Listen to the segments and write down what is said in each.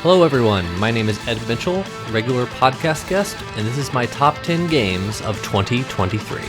Hello everyone, my name is Ed Mitchell, regular podcast guest, and this is my top 10 games of 2023.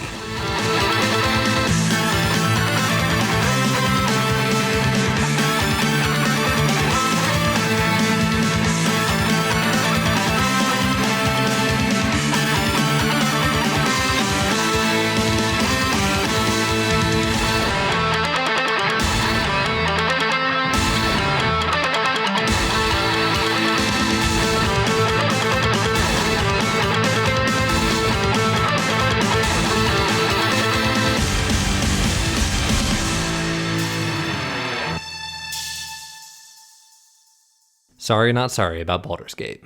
Sorry not sorry about Baldur's Gate.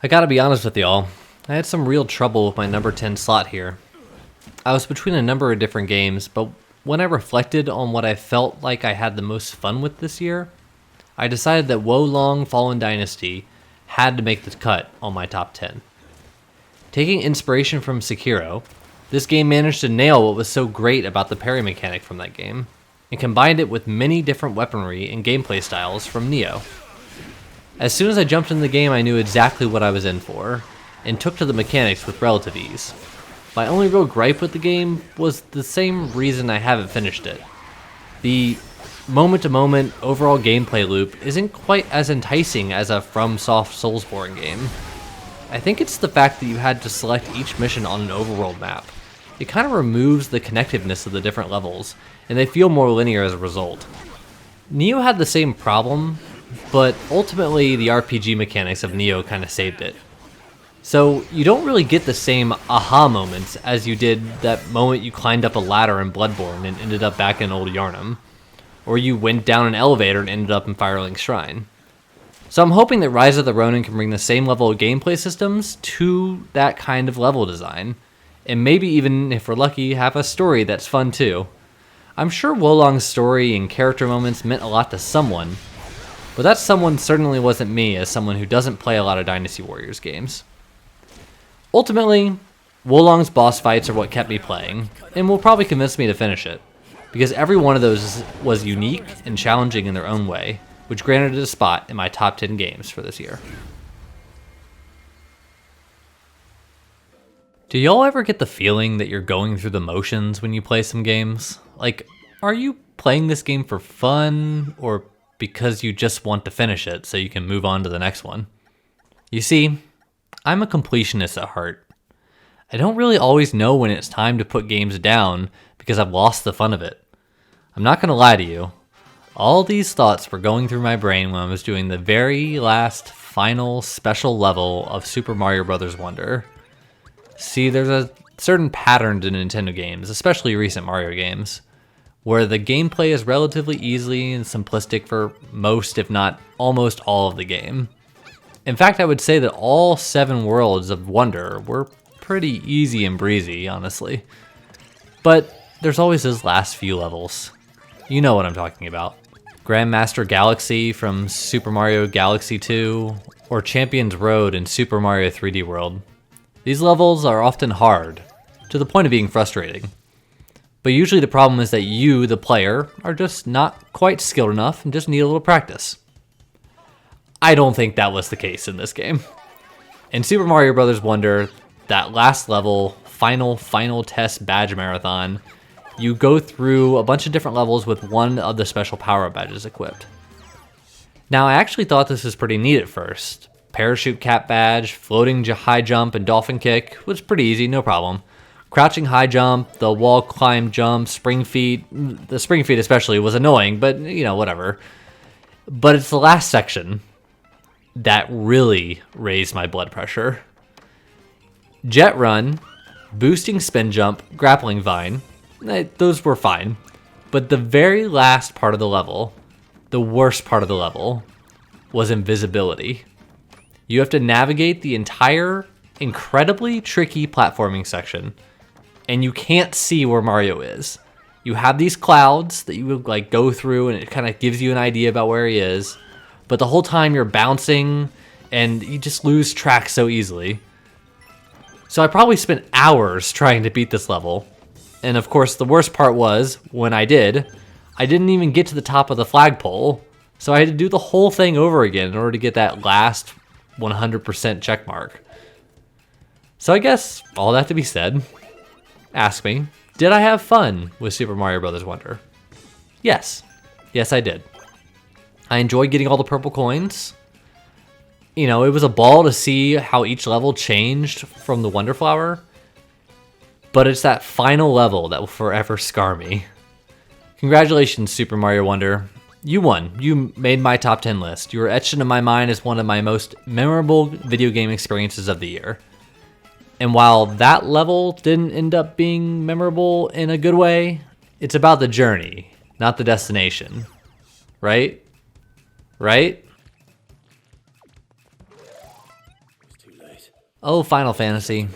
I gotta be honest with y'all, I had some real trouble with my number 10 slot here. I was between a number of different games, but when I reflected on what I felt like I had the most fun with this year, I decided that Wo Long Fallen Dynasty had to make the cut on my top 10. Taking inspiration from Sekiro, this game managed to nail what was so great about the parry mechanic from that game, and combined it with many different weaponry and gameplay styles from Nioh. As soon as I jumped in the game, I knew exactly what I was in for, and took to the mechanics with relative ease. My only real gripe with the game was the same reason I haven't finished it. The moment-to-moment overall gameplay loop isn't quite as enticing as a FromSoft Soulsborne game. I think it's the fact that you had to select each mission on an overworld map. It kind of removes the connectiveness of the different levels, and they feel more linear as a result. Nioh had the same problem, but ultimately the RPG mechanics of Nioh kind of saved it. So you don't really get the same aha moments as you did that moment you climbed up a ladder in Bloodborne and ended up back in Old Yharnam, or you went down an elevator and ended up in Firelink Shrine. So I'm hoping that Rise of the Ronin can bring the same level of gameplay systems to that kind of level design, and maybe even, if we're lucky, have a story that's fun too. I'm sure Wo Long's story and character moments meant a lot to someone, but that someone certainly wasn't me as someone who doesn't play a lot of Dynasty Warriors games. Ultimately, Wo Long's boss fights are what kept me playing, and will probably convince me to finish it, because every one of those was unique and challenging in their own way, which granted it a spot in my top 10 games for this year. Do y'all ever get the feeling that you're going through the motions when you play some games? Like, are you playing this game for fun, or because you just want to finish it so you can move on to the next one? You see, I'm a completionist at heart. I don't really always know when it's time to put games down because I've lost the fun of it. I'm not going to lie to you. All these thoughts were going through my brain when I was doing the very last final special level of Super Mario Bros. Wonder. See, there's a certain pattern to Nintendo games, especially recent Mario games, where the gameplay is relatively easy and simplistic for most, if not almost all of the game. In fact, I would say that all 7 worlds of Wonder were pretty easy and breezy, honestly. But there's always those last few levels. You know what I'm talking about. Grandmaster Galaxy from Super Mario Galaxy 2, or Champion's Road in Super Mario 3D World. These levels are often hard, to the point of being frustrating. But usually the problem is that you, the player, are just not quite skilled enough and just need a little practice. I don't think that was the case in this game. In Super Mario Bros. Wonder, that last level, final test badge marathon, you go through a bunch of different levels with one of the special power-up badges equipped. Now, I actually thought this was pretty neat at first. Parachute cap badge, floating high jump, and dolphin kick was pretty easy, no problem. Crouching high jump, the wall climb jump, spring feet, the spring feet especially was annoying, but whatever. But it's the last section that really raised my blood pressure. Jet run, boosting spin jump, grappling vine, those were fine. But the very last part of the level, the worst part of the level, was invisibility. You have to navigate the entire incredibly tricky platforming section, and you can't see where Mario is. You have these clouds that you would go through, and it kind of gives you an idea about where he is, but the whole time you're bouncing, and you just lose track so easily. So I probably spent hours trying to beat this level, and of course the worst part was, when I didn't even get to the top of the flagpole, So I had to do the whole thing over again in order to get that last 100% check mark. So I guess all that to be said, ask me, did I have fun with Super Mario Bros. Wonder? Yes. Yes, I did. I enjoyed getting all the purple coins. You know, it was a ball to see how each level changed from the Wonder Flower. But it's that final level that will forever scar me. Congratulations, Super Mario Wonder. You won. You made my top 10 list. You were etched into my mind as one of my most memorable video game experiences of the year. And while that level didn't end up being memorable in a good way, it's about the journey, not the destination. Right? Right? Oh, Final Fantasy.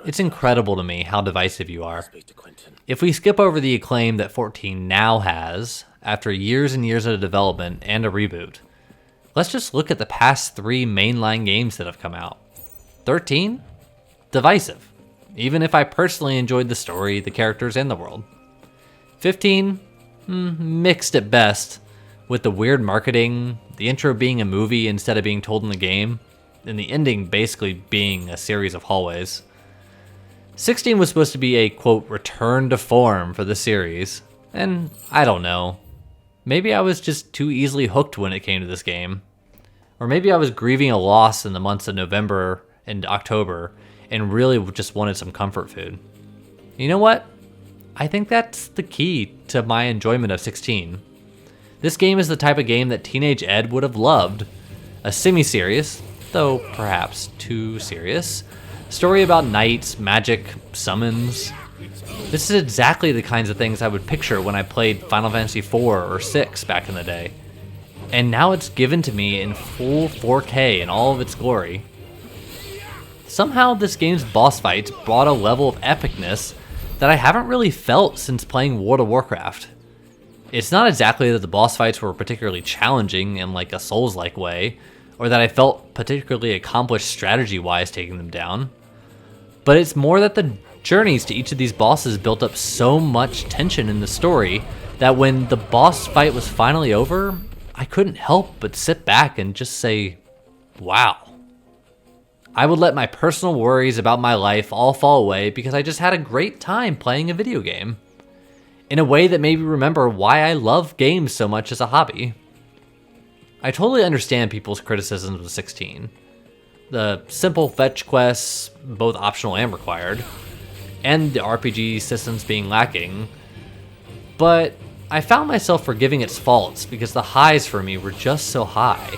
It's incredible to me how divisive you are. If we skip over the acclaim that 14 now has, after years and years of development and a reboot, let's just look at the past 3 mainline games that have come out. 13? Divisive, even if I personally enjoyed the story, the characters, and the world. 15? Mixed at best, with the weird marketing, the intro being a movie instead of being told in the game, and the ending basically being a series of hallways. 16 was supposed to be a, quote, return to form for the series, and I don't know. Maybe I was just too easily hooked when it came to this game. Or maybe I was grieving a loss in the months of November and October and really just wanted some comfort food. You know what? I think that's the key to my enjoyment of 16. This game is the type of game that Teenage Ed would have loved. A semi-serious, though perhaps too serious, story about knights, magic, summons. This is exactly the kinds of things I would picture when I played Final Fantasy IV or 6 back in the day. And now it's given to me in full 4K in all of its glory. Somehow this game's boss fights brought a level of epicness that I haven't really felt since playing World of Warcraft. It's not exactly that the boss fights were particularly challenging in like a Souls-like way, or that I felt particularly accomplished strategy-wise taking them down. But it's more that the journeys to each of these bosses built up so much tension in the story that when the boss fight was finally over, I couldn't help but sit back and just say, wow. I would let my personal worries about my life all fall away because I just had a great time playing a video game. In a way that made me remember why I love games so much as a hobby. I totally understand people's criticisms of 16. The simple fetch quests, both optional and required, and the RPG systems being lacking. But I found myself forgiving its faults because the highs for me were just so high.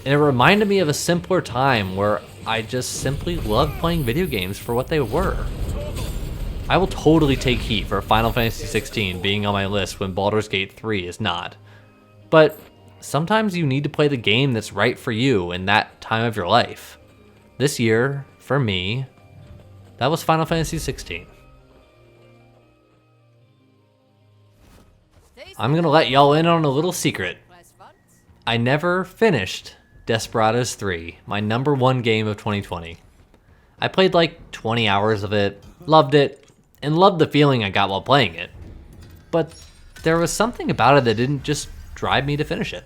And it reminded me of a simpler time where I just simply loved playing video games for what they were. I will totally take heat for Final Fantasy 16 being on my list when Baldur's Gate 3 is not. But sometimes you need to play the game that's right for you in that time of your life. This year, for me, that was Final Fantasy 16. I'm gonna let y'all in on a little secret. I never finished Desperados 3, my number 1 game of 2020. I played like 20 hours of it, loved it, and loved the feeling I got while playing it. But there was something about it that didn't just drive me to finish it.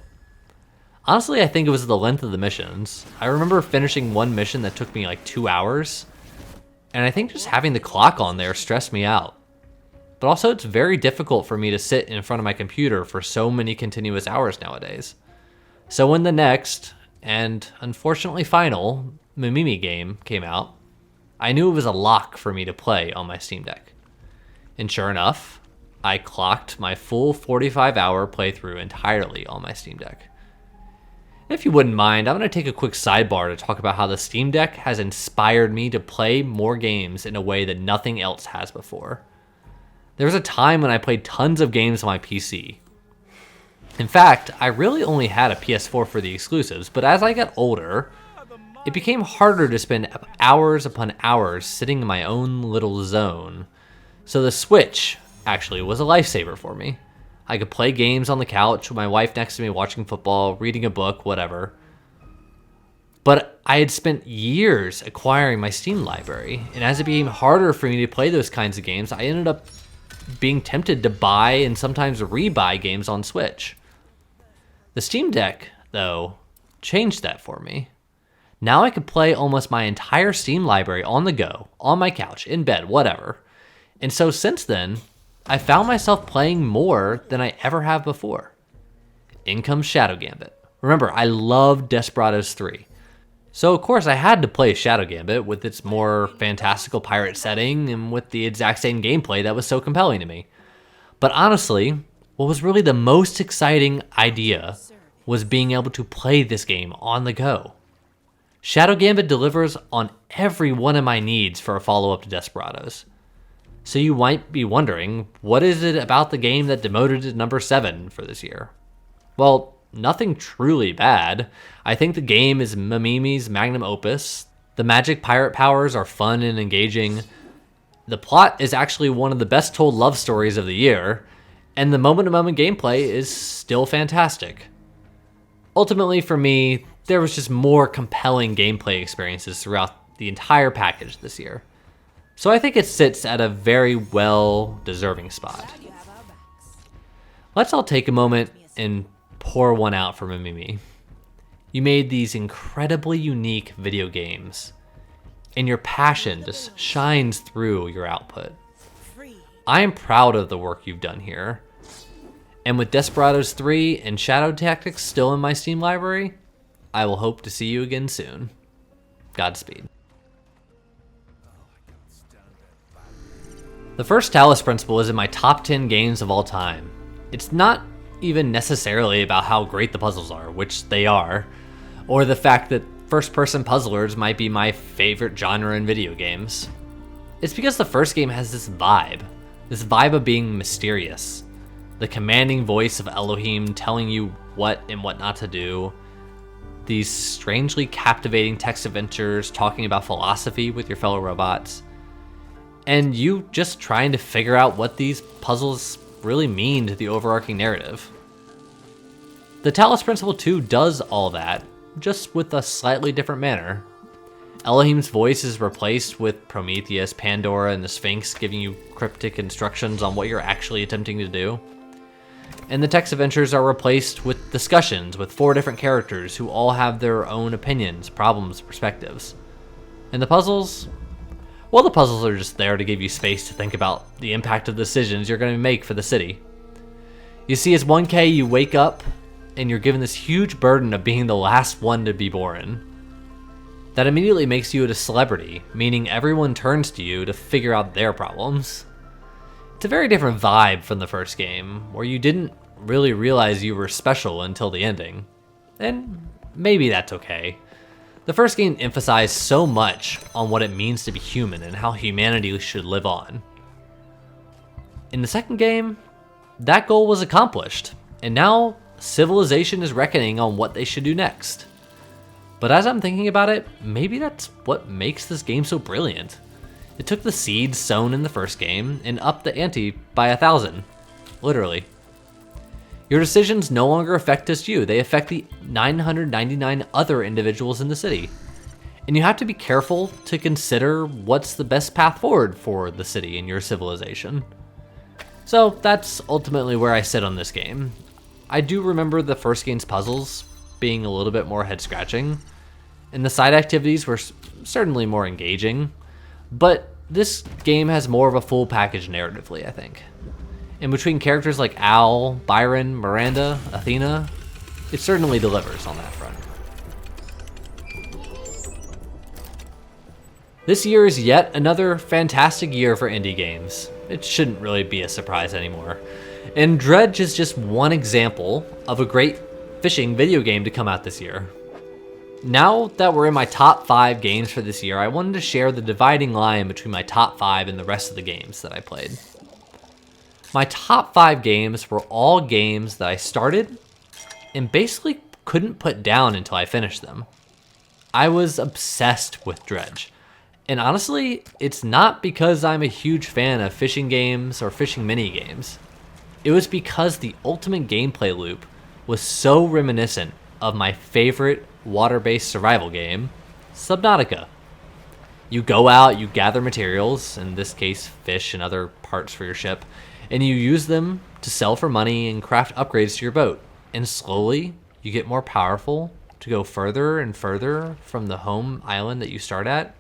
Honestly, I think it was the length of the missions. I remember finishing one mission that took me like 2 hours, and I think just having the clock on there stressed me out. But also it's very difficult for me to sit in front of my computer for so many continuous hours nowadays. So when the next, and unfortunately final, Mimimi game came out, I knew it was a lock for me to play on my Steam Deck. And sure enough, I clocked my full 45-hour playthrough entirely on my Steam Deck. If you wouldn't mind, I'm going to take a quick sidebar to talk about how the Steam Deck has inspired me to play more games in a way that nothing else has before. There was a time when I played tons of games on my PC. In fact, I really only had a PS4 for the exclusives, but as I got older, it became harder to spend hours upon hours sitting in my own little zone. So the Switch actually was a lifesaver for me. I could play games on the couch with my wife next to me watching football, reading a book, whatever. But I had spent years acquiring my Steam library, and as it became harder for me to play those kinds of games, I ended up being tempted to buy and sometimes rebuy games on Switch. The The Steam Deck, though, changed that for me. Now I could play almost my entire Steam library on the go, on my couch, in bed, whatever. And so since then, I found myself playing more than I ever have before. In comes Shadow Gambit. Remember, I love Desperados 3. So of course I had to play Shadow Gambit with its more fantastical pirate setting and with the exact same gameplay that was so compelling to me. But honestly, what was really the most exciting idea was being able to play this game on the go. Shadow Gambit delivers on every one of my needs for a follow-up to Desperados. So you might be wondering, what is it about the game that demoted to number 7 for this year? Well, nothing truly bad. I think the game is Mamimi's magnum opus. The magic pirate powers are fun and engaging. The plot is actually one of the best told love stories of the year, and the moment-to-moment gameplay is still fantastic. Ultimately, for me, there was just more compelling gameplay experiences throughout the entire package this year. So I think it sits at a very well-deserving spot. Let's all take a moment and pour one out for Mamimi. You made these incredibly unique video games, and your passion just shines through your output. I am proud of the work you've done here. And with Desperados 3 and Shadow Tactics still in my Steam library, I will hope to see you again soon. Godspeed. The first Talos Principle is in my top 10 games of all time. It's not even necessarily about how great the puzzles are, which they are, or the fact that first-person puzzlers might be my favorite genre in video games. It's because the first game has this vibe of being mysterious. The commanding voice of Elohim telling you what and what not to do. These strangely captivating text adventures talking about philosophy with your fellow robots. And you just trying to figure out what these puzzles really mean to the overarching narrative. The Talos Principle 2 does all that, just with a slightly different manner. Elohim's voice is replaced with Prometheus, Pandora, and the Sphinx giving you cryptic instructions on what you're actually attempting to do. And the text adventures are replaced with discussions with 4 different characters who all have their own opinions, problems, perspectives. And the puzzles? Well, the puzzles are just there to give you space to think about the impact of decisions you're going to make for the city. You see, as 1K, you wake up and you're given this huge burden of being the last one to be born. That immediately makes you a celebrity, meaning everyone turns to you to figure out their problems. It's a very different vibe from the first game, where you didn't really realize you were special until the ending. And maybe that's okay. The first game emphasized so much on what it means to be human and how humanity should live on. In the second game, that goal was accomplished, and now civilization is reckoning on what they should do next. But as I'm thinking about it, maybe that's what makes this game so brilliant. It took the seeds sown in the first game and upped the ante by 1,000, literally. Your decisions no longer affect just you, they affect the 999 other individuals in the city. And you have to be careful to consider what's the best path forward for the city and your civilization. So that's ultimately where I sit on this game. I do remember the first game's puzzles being a little bit more head-scratching, and the side activities were certainly more engaging, but this game has more of a full package narratively, I think. And between characters like Al, Byron, Miranda, Athena, it certainly delivers on that front. This year is yet another fantastic year for indie games. It shouldn't really be a surprise anymore. And Dredge is just one example of a great fishing video game to come out this year. Now that we're in my top 5 games for this year, I wanted to share the dividing line between my top 5 and the rest of the games that I played. My top 5 games were all games that I started and basically couldn't put down until I finished them. I was obsessed with Dredge. And honestly, it's not because I'm a huge fan of fishing games or fishing mini games. It was because the ultimate gameplay loop was so reminiscent of my favorite water-based survival game, Subnautica. You go out, you gather materials, in this case fish and other parts for your ship, and you use them to sell for money and craft upgrades to your boat. And slowly, you get more powerful to go further and further from the home island that you start at,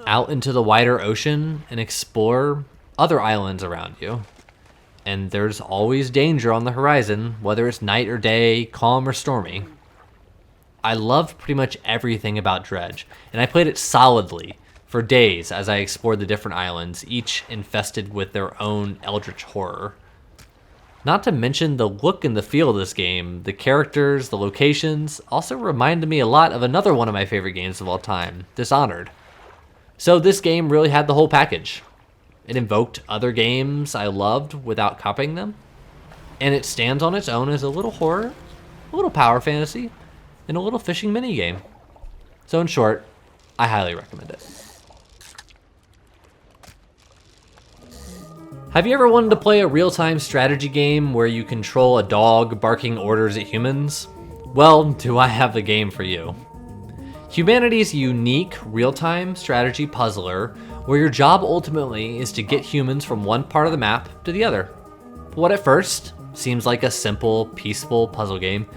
out into the wider ocean and explore other islands around you. And there's always danger on the horizon, whether it's night or day, calm or stormy. I loved pretty much everything about Dredge, and I played it solidly for days as I explored the different islands, each infested with their own eldritch horror. Not to mention the look and the feel of this game, the characters, the locations, also reminded me a lot of another one of my favorite games of all time, Dishonored. So this game really had the whole package. It invoked other games I loved without copying them, and it stands on its own as a little horror, a little power fantasy, and a little fishing minigame. So in short, I highly recommend it. Have you ever wanted to play a real-time strategy game where you control a dog barking orders at humans? Well, do I have the game for you. Humanity's unique real-time strategy puzzler where your job ultimately is to get humans from one part of the map to the other. What at first seems like a simple, peaceful puzzle game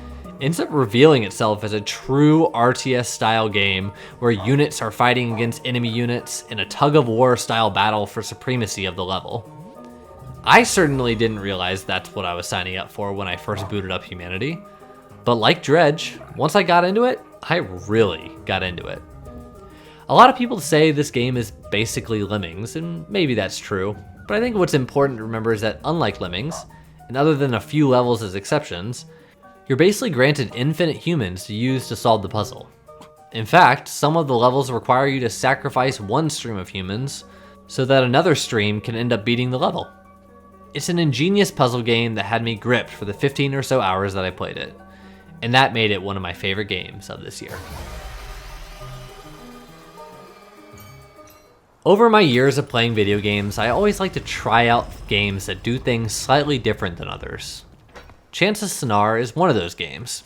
ends up revealing itself as a true RTS-style game where units are fighting against enemy units in a tug-of-war style battle for supremacy of the level. I certainly didn't realize that's what I was signing up for when I first booted up Humanity, but like Dredge, once I got into it, I really got into it. A lot of people say this game is basically Lemmings, and maybe that's true, but I think what's important to remember is that unlike Lemmings, and other than a few levels as exceptions, you're basically granted infinite humans to use to solve the puzzle. In fact, some of the levels require you to sacrifice one stream of humans so that another stream can end up beating the level. It's an ingenious puzzle game that had me gripped for the 15 or so hours that I played it, and that made it one of my favorite games of this year. Over my years of playing video games, I always like to try out games that do things slightly different than others. Chance of Sennaar is one of those games.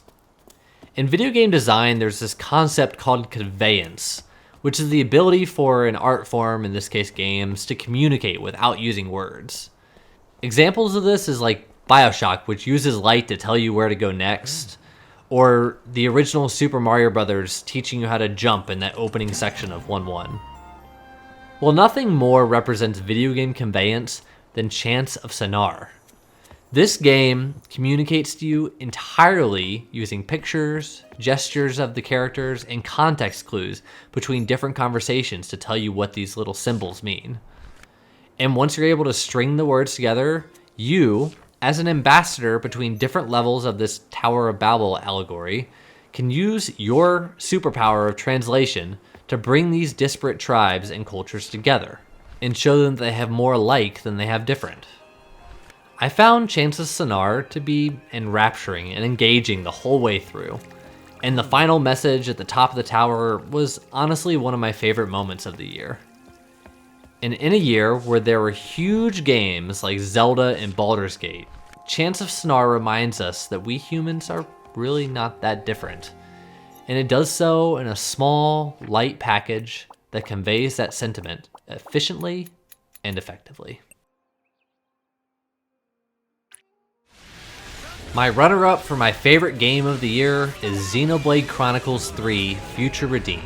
In video game design, there's this concept called conveyance, which is the ability for an art form, in this case games, to communicate without using words. Examples of this is like BioShock, which uses light to tell you where to go next, or the original Super Mario Bros. Teaching you how to jump in that opening section of 1-1. Well, nothing more represents video game conveyance than Chance of Sennaar. This game communicates to you entirely using pictures, gestures of the characters, and context clues between different conversations to tell you what these little symbols mean. And once you're able to string the words together, you, as an ambassador between different levels of this Tower of Babel allegory, can use your superpower of translation to bring these disparate tribes and cultures together and show them that they have more alike than they have different. I found Chance of Sennaar to be enrapturing and engaging the whole way through, and the final message at the top of the tower was honestly one of my favorite moments of the year. And in a year where there were huge games like Zelda and Baldur's Gate, Chance of Sennaar reminds us that we humans are really not that different. And it does so in a small, light package that conveys that sentiment efficiently and effectively. My runner-up for my favorite game of the year is Xenoblade Chronicles 3: Future Redeemed,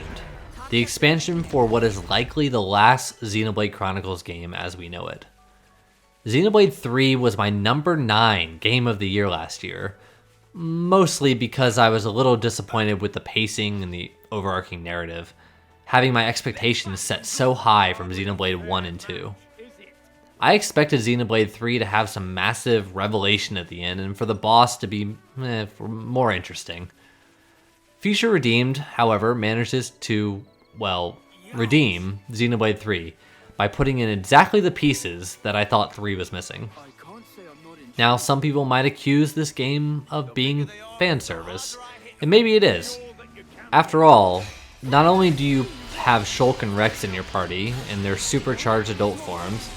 the expansion for what is likely the last Xenoblade Chronicles game as we know it. Xenoblade 3 was my number 9 game of the year last year, mostly because I was a little disappointed with the pacing and the overarching narrative, having my expectations set so high from Xenoblade 1 and 2. I expected Xenoblade 3 to have some massive revelation at the end and for the boss to be more interesting. Future Redeemed, however, manages to, redeem Xenoblade 3 by putting in exactly the pieces that I thought 3 was missing. Now, some people might accuse this game of being fan service, and maybe it is. After all, not only do you have Shulk and Rex in your party in their supercharged adult forms,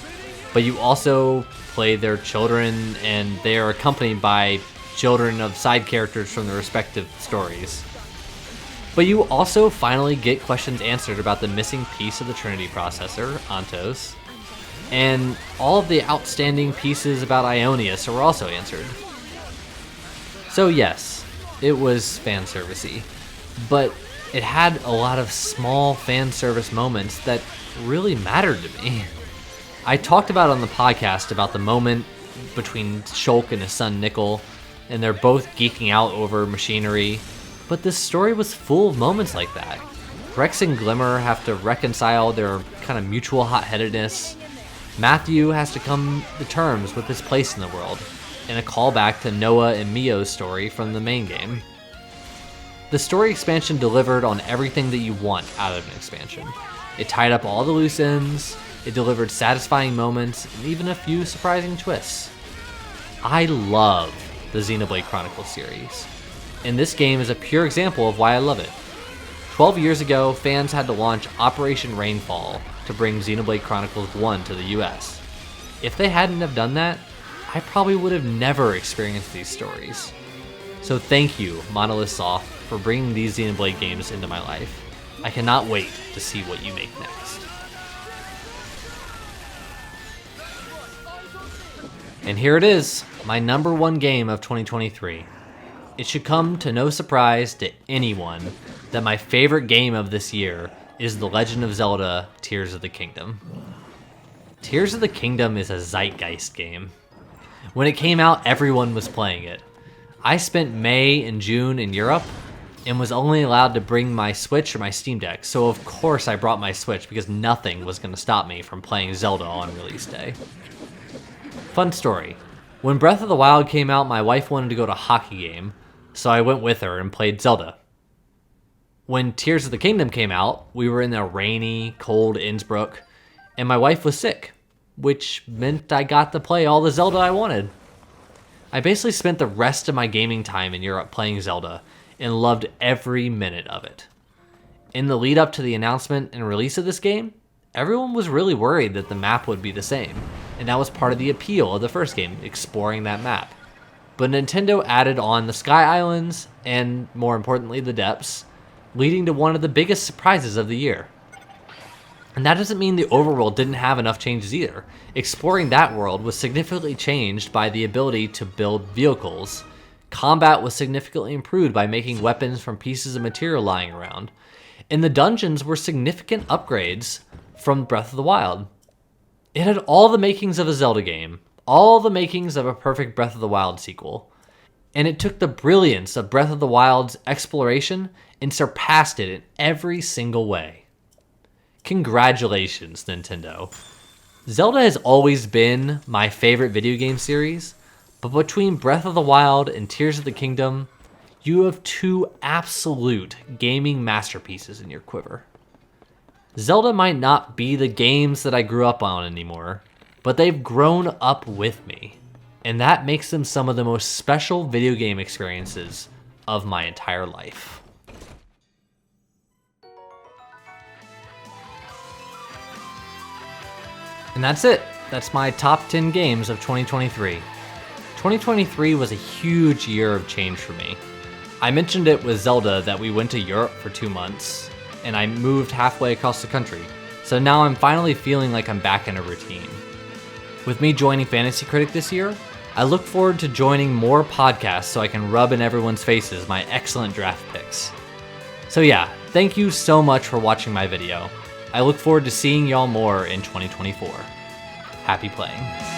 but you also play their children, and they are accompanied by children of side characters from their respective stories. But you also finally get questions answered about the missing piece of the Trinity processor, Antos, and all of the outstanding pieces about Ionius are also answered. So yes, it was fan servicey, but it had a lot of small fan service moments that really mattered to me. I talked about on the podcast about the moment between Shulk and his son Nickel, and they're both geeking out over machinery, but this story was full of moments like that. Rex and Glimmer have to reconcile their kind of mutual hot-headedness. Matthew has to come to terms with his place in the world, and a callback to Noah and Mio's story from the main game. The story expansion delivered on everything that you want out of an expansion. It tied up all the loose ends, it delivered satisfying moments, and even a few surprising twists. I love the Xenoblade Chronicles series, and this game is a pure example of why I love it. 12 years ago, fans had to launch Operation Rainfall to bring Xenoblade Chronicles 1 to the US. If they hadn't have done that, I probably would have never experienced these stories. So thank you, Monolith Soft, for bringing these Xenoblade games into my life. I cannot wait to see what you make next. And here it is, my number one game of 2023. It should come to no surprise to anyone that my favorite game of this year is The Legend of Zelda: Tears of the Kingdom. Tears of the Kingdom is a zeitgeist game. When it came out, everyone was playing it. I spent May and June in Europe and was only allowed to bring my Switch or my Steam Deck, so of course I brought my Switch because nothing was going to stop me from playing Zelda on release day. Fun story. When Breath of the Wild came out, my wife wanted to go to a hockey game, so I went with her and played Zelda. When Tears of the Kingdom came out, we were in a rainy, cold Innsbruck, and my wife was sick, which meant I got to play all the Zelda I wanted. I basically spent the rest of my gaming time in Europe playing Zelda, and loved every minute of it. In the lead up to the announcement and release of this game, everyone was really worried that the map would be the same, and that was part of the appeal of the first game, exploring that map. But Nintendo added on the Sky Islands, and more importantly the depths, leading to one of the biggest surprises of the year. And that doesn't mean the overworld didn't have enough changes either. Exploring that world was significantly changed by the ability to build vehicles. Combat was significantly improved by making weapons from pieces of material lying around. And the dungeons were significant upgrades from Breath of the Wild. It had all the makings of a Zelda game, all the makings of a perfect Breath of the Wild sequel. And it took the brilliance of Breath of the Wild's exploration and surpassed it in every single way. Congratulations, Nintendo. Zelda has always been my favorite video game series, but between Breath of the Wild and Tears of the Kingdom, you have two absolute gaming masterpieces in your quiver. Zelda might not be the games that I grew up on anymore, but they've grown up with me, and that makes them some of the most special video game experiences of my entire life. And that's it. That's my top 10 games of 2023. 2023 was a huge year of change for me. I mentioned it with Zelda that we went to Europe for 2 months, and I moved halfway across the country. So now I'm finally feeling like I'm back in a routine. With me joining Fantasy Critic this year, I look forward to joining more podcasts so I can rub in everyone's faces my excellent draft picks. So yeah, thank you so much for watching my video. I look forward to seeing y'all more in 2024. Happy playing.